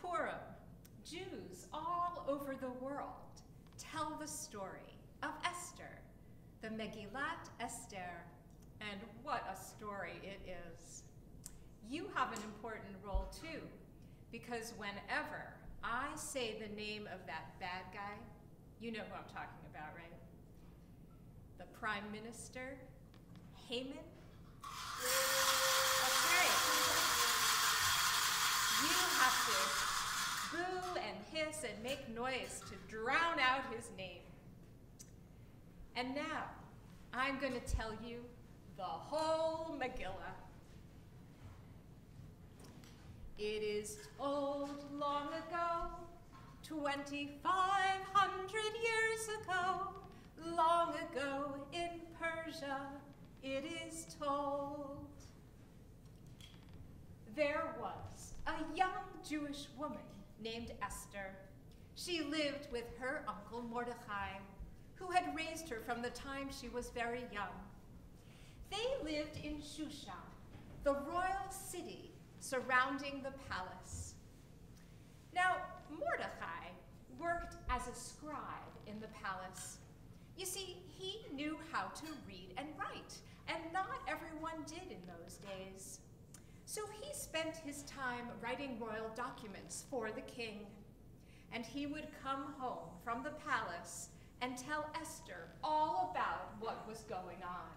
Purim, Jews all over the world tell the story of Esther, the Megillat Esther, and what a story it is. You have an important role too, because whenever I say the name of that bad guy, you know who I'm talking about, right? The Prime Minister, Haman. That's right. You have to boo and hiss and make noise to drown out his name. And now, I'm going to tell you the whole Megillah. It is told long ago, 2,500 years ago, long ago in Persia, it is told. There was a young Jewish woman named Esther. She lived with her uncle Mordecai, who had raised her from the time she was very young. They lived in Shushan, the royal city surrounding the palace. Now, Mordecai worked as a scribe in the palace. You see, he knew how to read and write, and not everyone did in those days. So he spent his time writing royal documents for the king, and he would come home from the palace and tell Esther all about what was going on.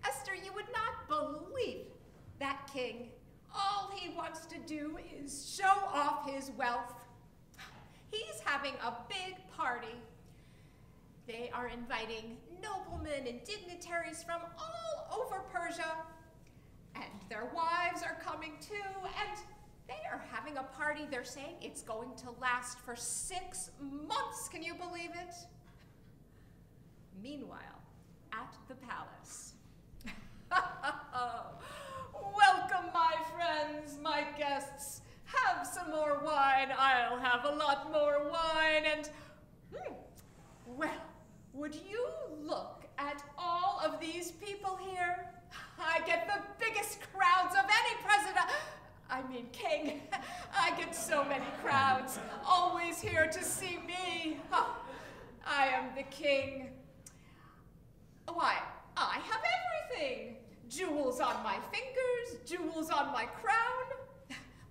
Esther, you would not believe that king. All he wants to do is show off his wealth. He's having a big party. They are inviting noblemen and dignitaries from all over Persia, and their wives are coming too, and they are having a party. They're saying it's going to last for 6 months. Can you believe it? Meanwhile, at the palace. Welcome, my friends, my guests. Have some more wine. I'll have a lot more wine. And, well, would you look at all of these people here? I get the biggest crowds of any president. I mean, king. I get so many crowds, always here to see me. Oh, I am the king. Why, I have everything. Jewels on my fingers, jewels on my crown.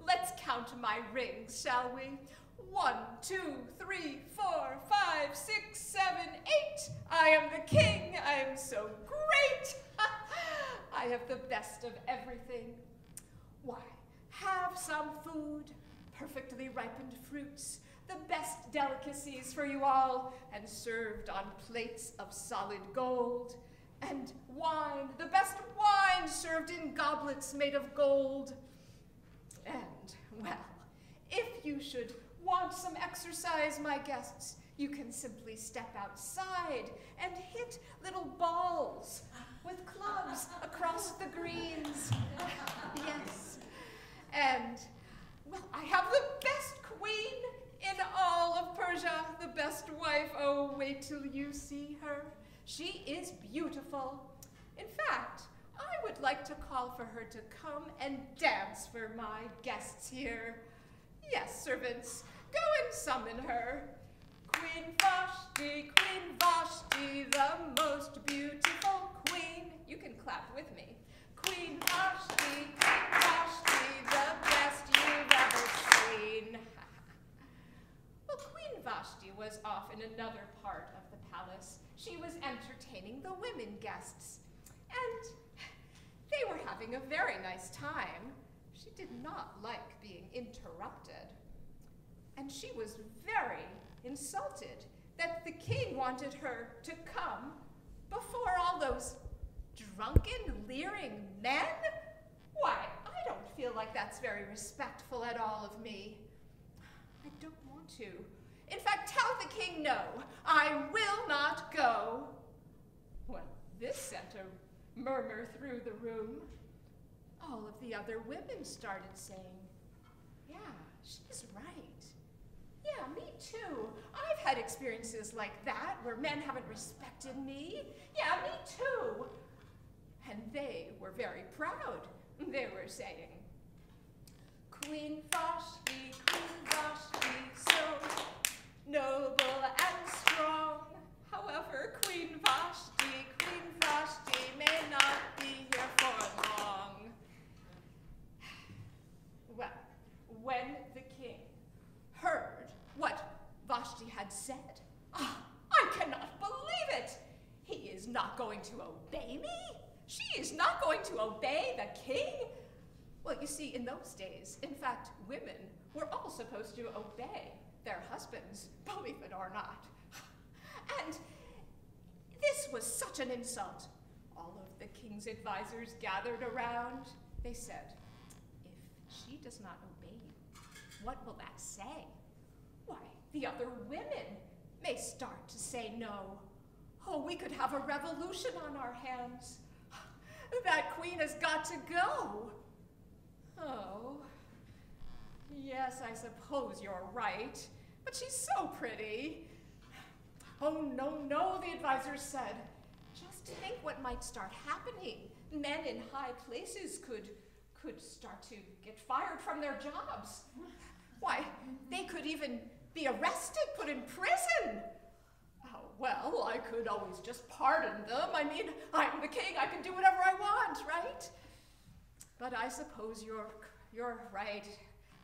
Let's count my rings, shall we? 1, 2, 3, 4, 5, 6, 7, 8. I am the king. I am so great. I have the best of everything. Why, have some food, perfectly ripened fruits, the best delicacies for you all, and served on plates of solid gold. And wine, the best wine served in goblets made of gold. And, well, if you should want some exercise, my guests, you can simply step outside and hit little balls with clubs across the greens. Yes. And, well, I have the best queen in all of Persia, the best wife. Oh, wait till you see her. She is beautiful. In fact, I would like to call for her to come and dance for my guests here. Yes, servants, go and summon her. Queen Vashti, the most beautiful queen. You can clap with me. Queen Vashti, the best you've ever seen. Well, Queen Vashti was off in another part of the palace. She was entertaining the women guests, and they were having a very nice time. She did not like being interrupted, and she was very insulted that the king wanted her to come before all those drunken, leering men. Why, I don't feel like that's very respectful at all of me. I don't want to. In fact, tell the king no, I will not go. Well, this sent a murmur through the room. All of the other women started saying, yeah, she's right. Yeah, me too. I've had experiences like that where men haven't respected me. Yeah, me too. And they were very proud. They were saying, Queen Vashti, so noble and strong. However, Queen Vashti may not be here for long. Well, when the king heard what Vashti had said, I cannot believe it. He is not going to obey me? She is not going to obey the king? Well, you see, in those days, in fact, women were all supposed to obey their husbands, believe it or not. And this was such an insult. All of the king's advisors gathered around. They said, if she does not obey you, what will that say? Why, the other women may start to say no. Oh, we could have a revolution on our hands. That queen has got to go. Oh, yes, I suppose you're right, but she's so pretty. Oh, no, the advisors said. Just think what might start happening. Men in high places could start to get fired from their jobs. Why, they could even be arrested, put in prison. Oh, well, I could always just pardon them. I mean, I'm the king, I can do whatever I want, right? But I suppose you're right.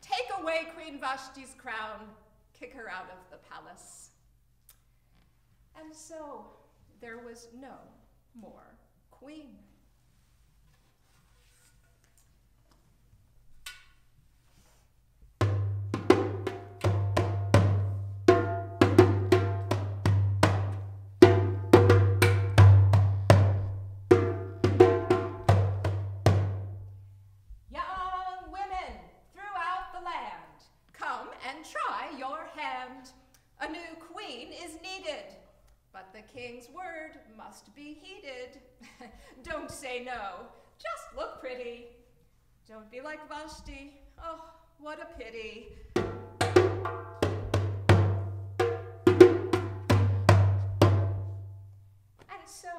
Take away Queen Vashti's crown, kick her out of the palace. And so there was no more queen. A new queen is needed, but the king's word must be heeded. Don't say no, just look pretty. Don't be like Vashti, oh, what a pity. And so,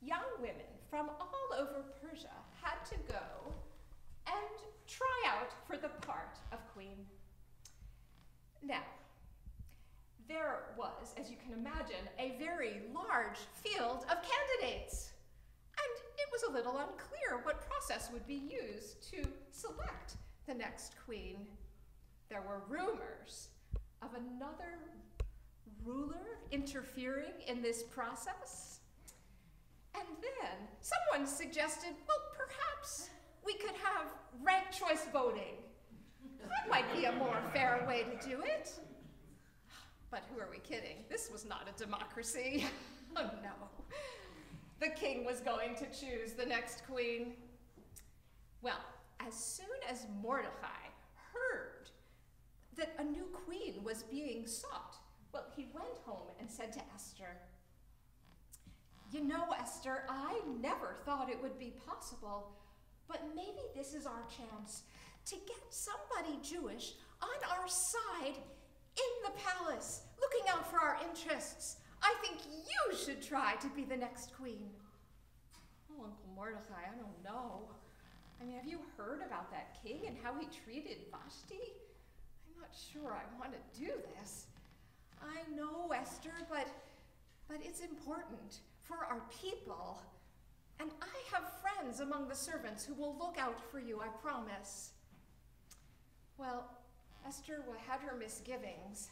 young women from all over Persia had to go and try out for the part of queen. Now, there was, as you can imagine, a very large field of candidates. And it was a little unclear what process would be used to select the next queen. There were rumors of another ruler interfering in this process. And then someone suggested, well, perhaps we could have ranked choice voting. That might be a more fair way to do it. But who are we kidding? This was not a democracy. Oh no. The king was going to choose the next queen. Well, as soon as Mordecai heard that a new queen was being sought, well, he went home and said to Esther, you know, Esther, I never thought it would be possible, but maybe this is our chance to get somebody Jewish on our side in the palace, looking out for our interests. I think you should try to be the next queen. Oh, Uncle Mordecai, I don't know. I mean, have you heard about that king and how he treated Vashti? I'm not sure I want to do this. I know, Esther, but it's important for our people. And I have friends among the servants who will look out for you, I promise. Well, Esther had her misgivings.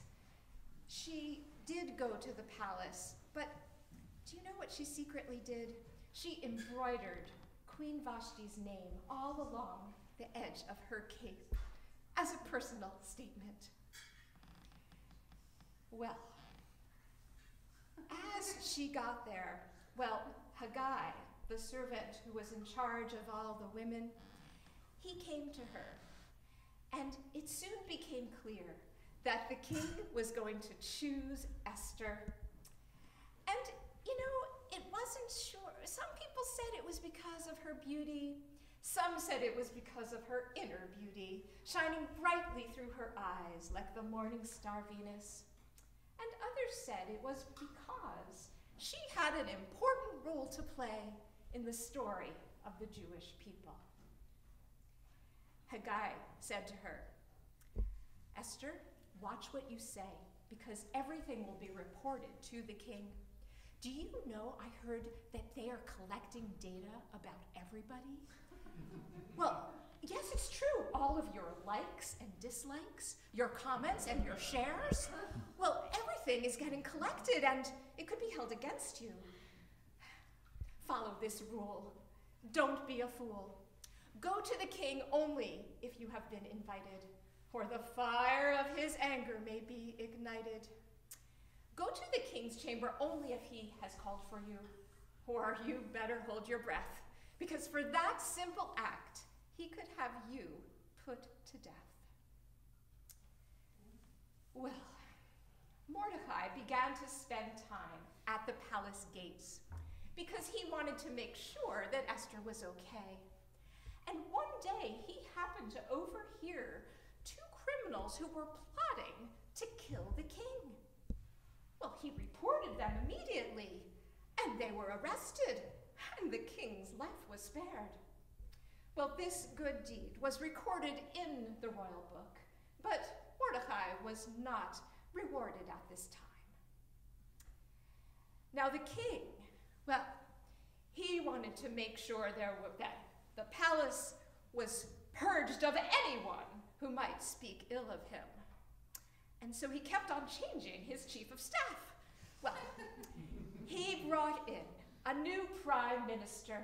She did go to the palace, but do you know what she secretly did? She embroidered Queen Vashti's name all along the edge of her cape as a personal statement. Well, as she got there, well, Haggai, the servant who was in charge of all the women, he came to her. And it soon became clear that the king was going to choose Esther. And, you know, it wasn't sure. Some people said it was because of her beauty. Some said it was because of her inner beauty, shining brightly through her eyes like the morning star Venus. And others said it was because she had an important role to play in the story of the Jewish people. Haggai said to her, Esther, watch what you say, because everything will be reported to the king. Do you know I heard that they are collecting data about everybody? Well, yes, it's true. All of your likes and dislikes, your comments and your shares. Well, everything is getting collected and it could be held against you. Follow this rule. Don't be a fool. Go to the king only if you have been invited, or the fire of his anger may be ignited. Go to the king's chamber only if he has called for you, or you better hold your breath, because for that simple act, he could have you put to death. Well, Mordecai began to spend time at the palace gates because he wanted to make sure that Esther was okay. And one day he happened to overhear two criminals who were plotting to kill the king. Well, he reported them immediately, and they were arrested, and the king's life was spared. Well, this good deed was recorded in the royal book, but Mordecai was not rewarded at this time. Now the king, well, he wanted to make sure that the palace was purged of anyone who might speak ill of him. And so he kept on changing his chief of staff. Well, he brought in a new prime minister,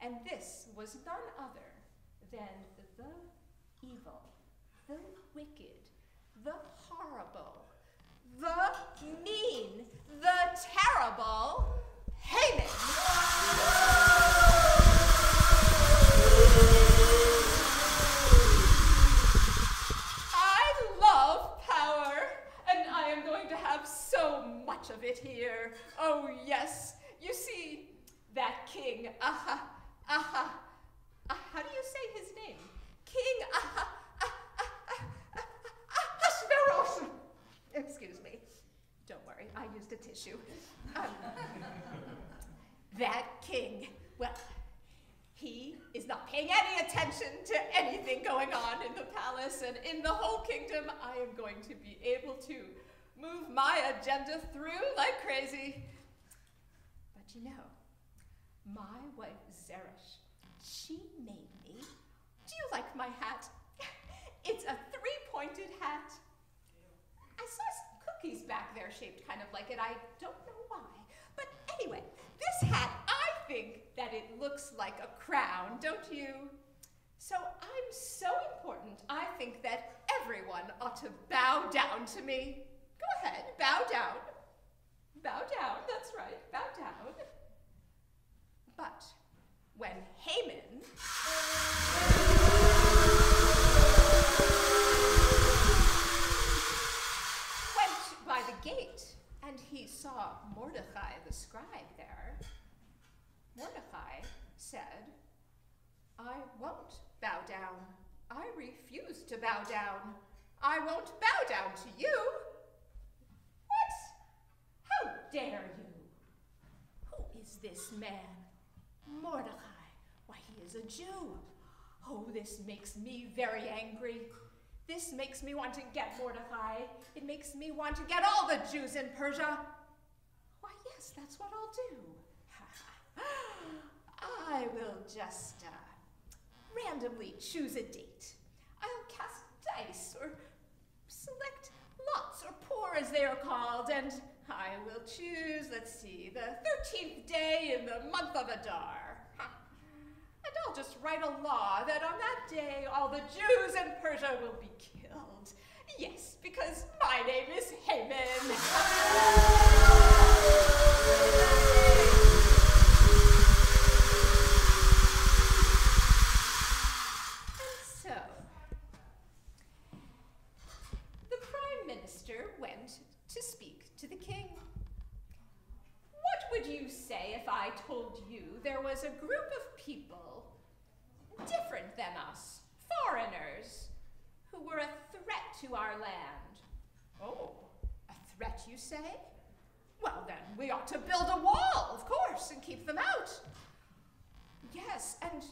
and this was none other than the evil, the wicked, the horrible, the mean, the terrible Haman. I love power, and I am going to have so much of it here. Oh yes, you see, that king, how do you say his name? King Ahasuerus. Excuse me. Don't worry, I used a tissue. That king, well, he is not paying any attention to anything going on in the palace, and in the whole kingdom, I am going to be able to move my agenda through like crazy. But you know, my wife Zeresh, she made me. Do you like my hat? It's a three-pointed hat. I saw some cookies back there shaped kind of like it. I don't know why. But anyway, this hat, I think that it looks like a crown, don't you? So I'm so important, I think that everyone ought to bow down to me. Go ahead, bow down. Bow down, that's right, bow down. But when Haman went by the gate and he saw Mordecai the scribe there, Mordecai said, I won't bow down. I refuse to bow down. I won't bow down to you. What? How dare you? Who is this man? Mordecai. Why, he is a Jew. Oh, this makes me very angry. This makes me want to get Mordecai. It makes me want to get all the Jews in Persia. Why, yes, that's what I'll do. I will just randomly choose a date. I'll cast dice or select lots or pour as they are called, and I will choose, let's see, the 13th day in the month of Adar. And I'll just write a law that on that day all the Jews in Persia will be killed. Yes, because my name is Haman. To speak to the king. What would you say if I told you there was a group of people different than us, foreigners, who were a threat to our land? Oh, a threat, you say? Well, then we ought to build a wall, of course, and keep them out. Yes, and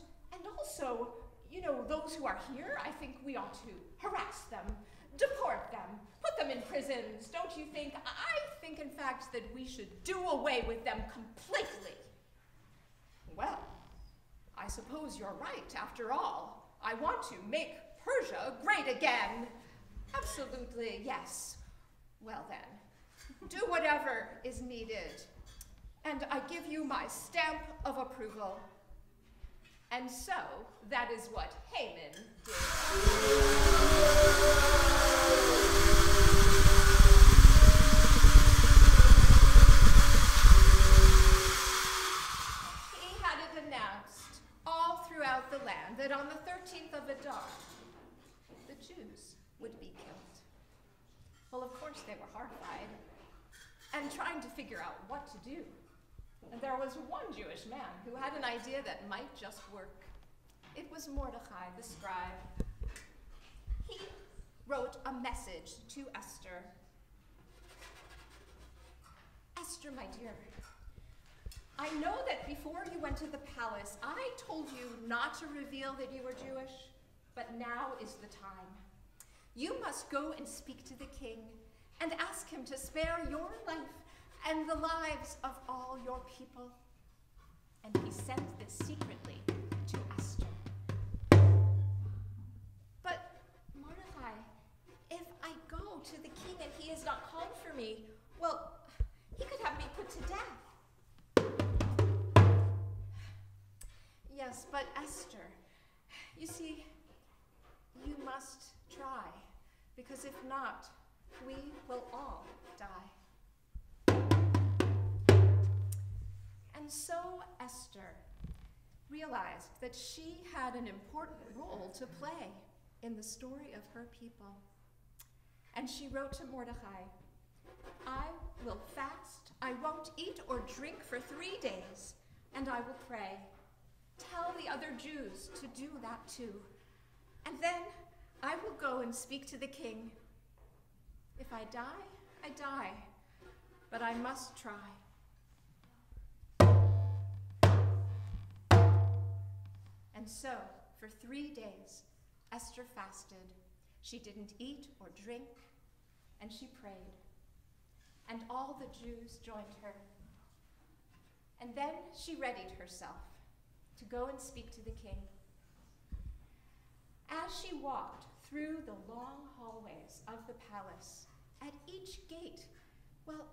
also, you know, those who are here, I think we ought to harass them, deport them, put them in prisons, don't you think? I think, in fact, that we should do away with them completely. Well, I suppose you're right, after all. I want to make Persia great again. Absolutely, yes. Well then, do whatever is needed. And I give you my stamp of approval. And so, that is what Haman did. He had it announced all throughout the land that on the 13th of Adar, the Jews would be killed. Well, of course, they were horrified and trying to figure out what to do. And there was one Jewish man who had an idea that might just work. It was Mordecai, the scribe. He wrote a message to Esther. Esther, my dear, I know that before you went to the palace, I told you not to reveal that you were Jewish, but now is the time. You must go and speak to the king and ask him to spare your life and the lives of all your people. And he sent this secretly to Esther. But Mordecai, if I go to the king and he is not called for me, well, he could have me put to death. Yes, but Esther, you see, you must try, because if not, we will all die. And so Esther realized that she had an important role to play in the story of her people. And she wrote to Mordecai, I will fast, I won't eat or drink for 3 days, and I will pray. Tell the other Jews to do that too. And then I will go and speak to the king. If I die, I die, but I must try. And so, for 3 days, Esther fasted. She didn't eat or drink, and she prayed. And all the Jews joined her. And then she readied herself to go and speak to the king. As she walked through the long hallways of the palace, at each gate, well,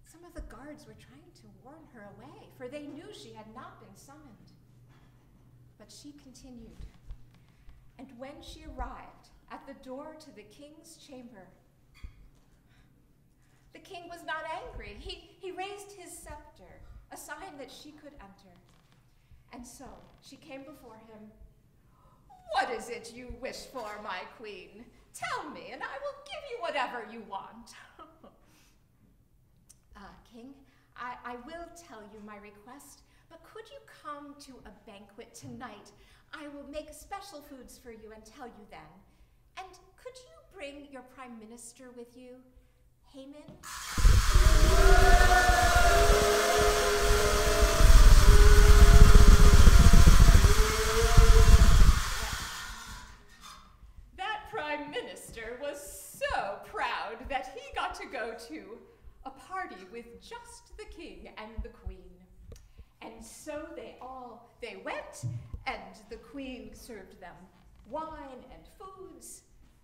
some of the guards were trying to warn her away, for they knew she had not been summoned. But she continued. And when she arrived at the door to the king's chamber, the king was not angry. He raised his scepter, a sign that she could enter. And so she came before him. What is it you wish for, my queen? Tell me, and I will give you whatever you want. King, I will tell you my request, but could you come to a banquet tonight? I will make special foods for you and tell you then. And could you bring your prime minister with you, Haman? That prime minister was so proud that he got to go to a party with just the king and the queen. And so they went, and the queen served them wine and foods.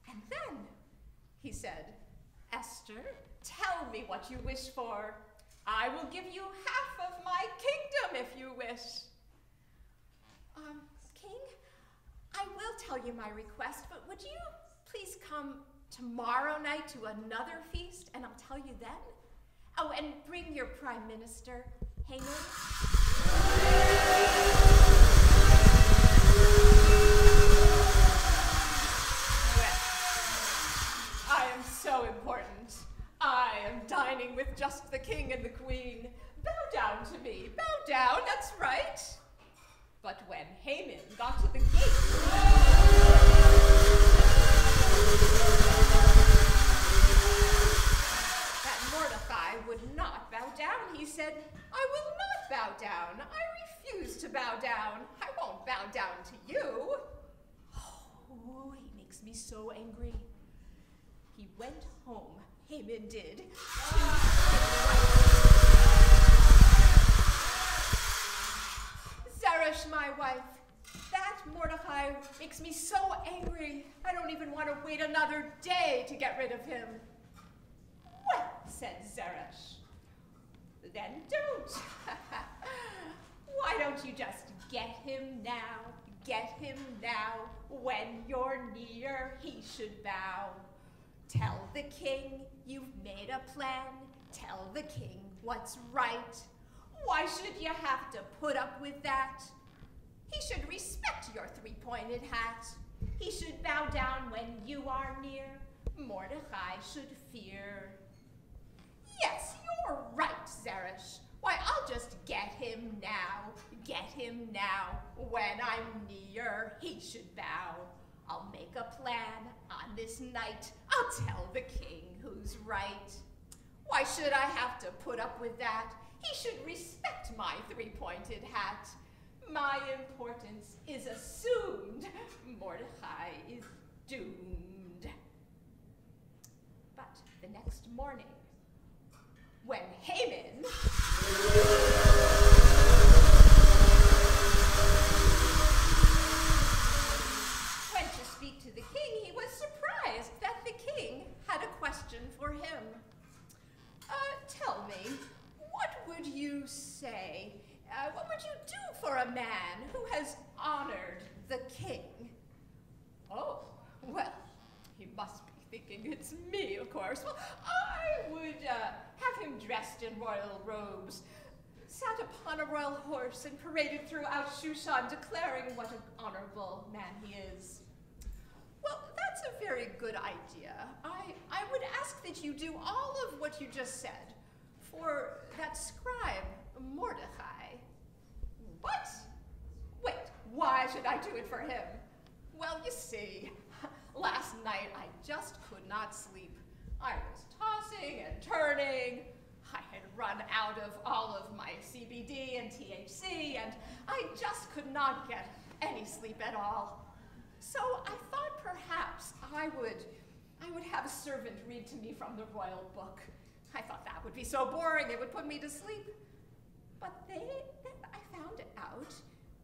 And then he said, Esther, tell me what you wish for. I will give you half of my kingdom if you wish. King, I will tell you my request, but would you please come tomorrow night to another feast, and I'll tell you then? Oh, and bring your prime minister, Haman. Well, I am so important. I am dining with just the king and the queen. Bow down to me. Bow down, that's right. But when Haman got to the gate, that Mordecai would not bow down. He said, I will not bow down. I refuse to bow down. I won't bow down to you. Oh, he makes me so angry. He went home, Haman did. Zeresh, my wife, that Mordecai makes me so angry, I don't even want to wait another day to get rid of him. Well, said Zeresh, then don't. Why don't you just get him now? Get him now. When you're near, he should bow. Tell the king you've made a plan. Tell the king what's right. Why should you have to put up with that? He should respect your three-pointed hat. He should bow down when you are near. Mordecai should fear. Yes, you're right, Zeresh. Why, I'll just get him now. Get him now. When I'm near, he should bow. I'll make a plan on this night. I'll tell the king who's right. Why should I have to put up with that? He should respect my three-pointed hat. My importance is assumed. Mordecai is doomed. But the next morning, when Haman went to speak to the king, he was surprised that the king had a question for him. Tell me, what would you say? What would you do for a man who has honored the king? Oh, well, he must be thinking it's me, of course. Well, I would have him dressed in royal robes, sat upon a royal horse, and paraded throughout Shushan, declaring what an honorable man he is. Well, that's a very good idea. I would ask that you do all of what you just said for that scribe, Mordecai. What? Wait, why should I do it for him? Well, you see, last night I just could not sleep. I was tossing and turning. I had run out of all of my CBD and THC, and I just could not get any sleep at all. So I thought perhaps I would have a servant read to me from the royal book. I thought that would be so boring, it would put me to sleep. But then I found out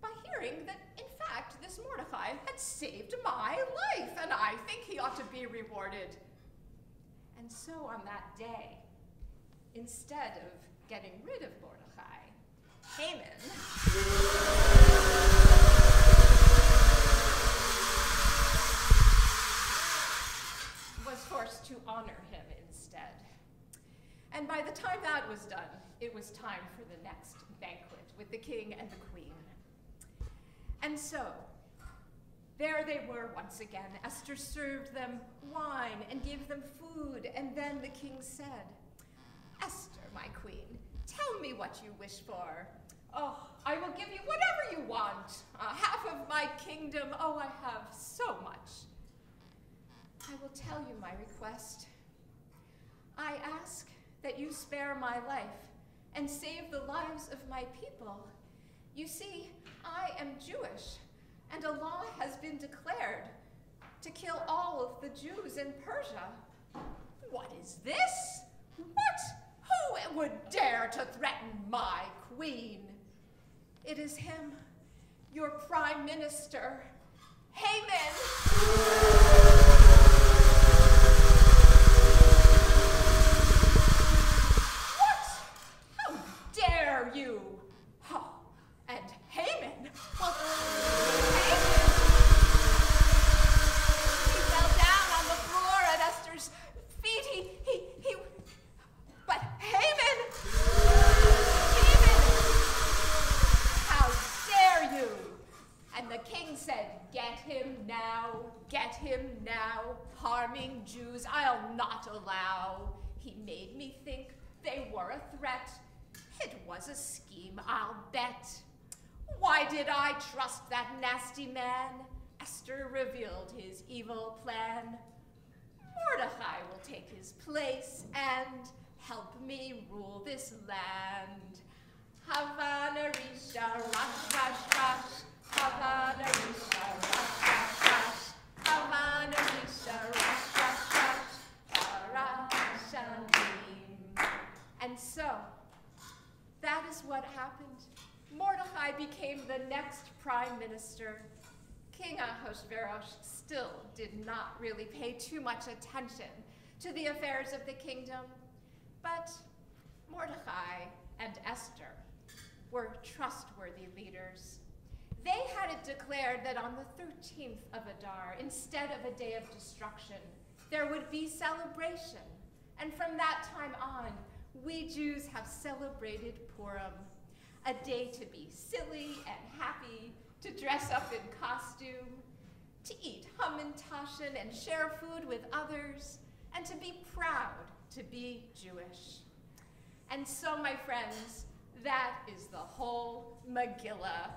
by hearing that, in fact, this Mordecai had saved my life, and I think he ought to be rewarded. And so on that day, instead of getting rid of Mordecai, Haman was forced to honor him instead. And by the time that was done, it was time for the next banquet with the king and the queen. And so, there they were once again. Esther served them wine and gave them food, and then the king said, Esther, my queen, tell me what you wish for. Oh, I will give you whatever you want. Half of my kingdom. Oh, I have so much. I will tell you my request. I ask that you spare my life and save the lives of my people. You see, I am Jewish, and a law has been declared to kill all of the Jews in Persia. What is this? What? Who would dare to threaten my queen? It is him, your prime minister, Haman. You. Oh, and Haman, well, Haman, he fell down on the floor at Esther's feet. But Haman, how dare you? And the king said, get him now, harming Jews I'll not allow. He made me think they were a threat. It was a scheme, I'll bet. Why did I trust that nasty man? Esther revealed his evil plan. Mordecai will take his place and help me rule this land. Havana Risha, Rash, Rash, Rash. Havana Risha, Rash, Rash, Rash. guess what happened? Mordecai became the next prime minister. King Ahasuerus still did not really pay too much attention to the affairs of the kingdom, but Mordecai and Esther were trustworthy leaders. They had it declared that on the 13th of Adar, instead of a day of destruction, there would be celebration. And from that time on, we Jews have celebrated Purim, a day to be silly and happy, to dress up in costume, to eat Hamantaschen and share food with others, and to be proud to be Jewish. And so, my friends, that is the whole Megillah.